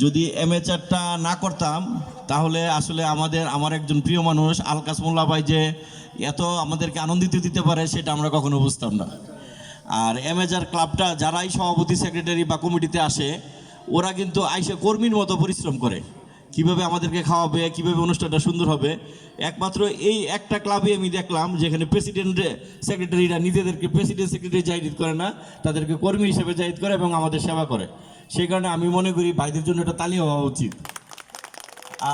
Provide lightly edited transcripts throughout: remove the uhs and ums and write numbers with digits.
যদি এমএচআরটা না করতাম তাহলে আসলে আমার একজন প্রিয় মানুষ আলকাস মোল্লা ভাই যে এত আমাদেরকে আনন্দিত দিতে পারে সেটা আমরা কখনো বুঝতাম না। আর এমএচআর ক্লাবটা যারাই সভাপতি সেক্রেটারি বা কমিটিতে আসে ওরা কিন্তু আইসে কর্মীর মতো পরিশ্রম করে, কিভাবে আমাদেরকে খাওয়াবে, কিভাবে অনুষ্ঠানটা সুন্দর হবে। একমাত্র এই একটা ক্লাবে আমি দেখলাম যেখানে প্রেসিডেন্ট সেক্রেটারিরা নিজেদেরকে প্রেসিডেন্ট সেক্রেটারি জাহিদ করে না, তাদেরকে কর্মী হিসেবে জাহিদ করে এবং আমাদের সেবা করে। সেই কারণে আমি মনে করি ভাইদের জন্য একটা তালি হওয়া উচিত।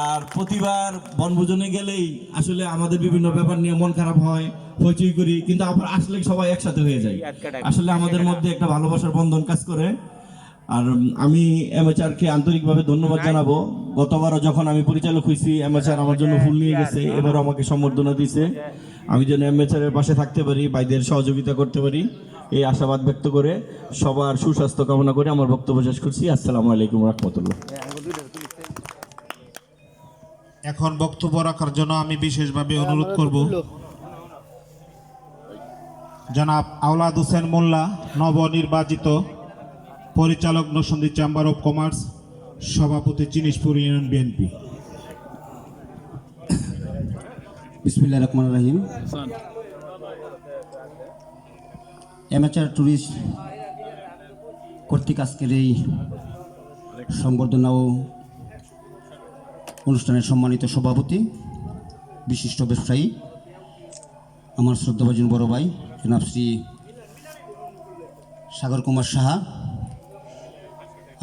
আর প্রতিবার বনভোজনে গেলেই আসলে আমাদের বিভিন্ন ব্যাপার নিয়ে মন খারাপ হয়, হইচই করি, কিন্তু আবার আসলে সবাই একসাথে হয়ে যায়। আসলে আমাদের মধ্যে একটা ভালোবাসার বন্ধন কাজ করে। আর আমি এমএচআরকে আন্তরিকভাবে ধন্যবাদ জানাবো। গতবারও যখন আমি পরিচালক হয়েছি এমএচআর আমার জন্য ফুল নিয়ে গেছে, এবারও আমাকে সম্বর্ধনা দিয়েছে। আমি যেন এমএচআর এর পাশে থাকতে পারি, ভাইদের সহযোগিতা করতে পারি, এই আশাবাদ ব্যক্ত করে সবার সুস্বাস্থ্য কামনা করে আমার বক্তব্য শেষ করছি। আসসালামু আলাইকুম রাহমাতুল্লাহ। এখন বক্তব্য রাখার জন্য আমি বিশেষভাবে অনুরোধ করব জনাব আওলাদ হোসেন মোল্লা, নবনির্বাচিত পরিচালক নরসিংদী চেম্বার অফ কমার্স, সভাপতি জিনিসপুর ইউনিয়ন বিএনপি। বিসমিল্লাহির রহমানির রহিম। এমএচআর ট্যুরিস্ট কর্তৃক আজকের এই সংবর্ধনা ও অনুষ্ঠানের সম্মানিত সভাপতি, বিশিষ্ট ব্যবসায়ী, আমার শ্রদ্ধাভাজন বড় ভাই জনাব শ্রী সাগর কুমার সাহা,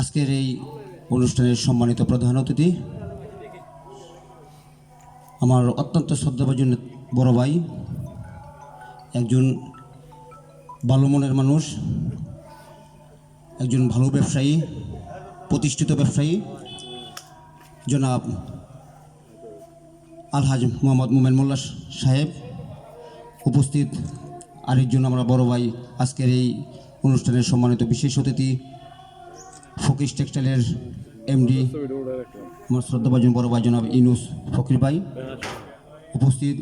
আজকের এই অনুষ্ঠানের সম্মানিত প্রধান অতিথি, আমার অত্যন্ত শ্রদ্ধাভাজন বড় ভাই, একজন ভালো মনের মানুষ, একজন ভালো ব্যবসায়ী, প্রতিষ্ঠিত ব্যবসায়ী, জনাব আলহাজ মোহাম্মদ মোমেন মোল্লা সাহেব, উপস্থিত আরেকজন আমরা বড় ভাই, আজকের এই অনুষ্ঠানের সম্মানিত বিশেষ অতিথি ফকির টেক্সটাইলের এমডি আমার শ্রদ্ধাভাজন বড় ভাই জনাব ইউনুস ফকির ভাই, উপস্থিত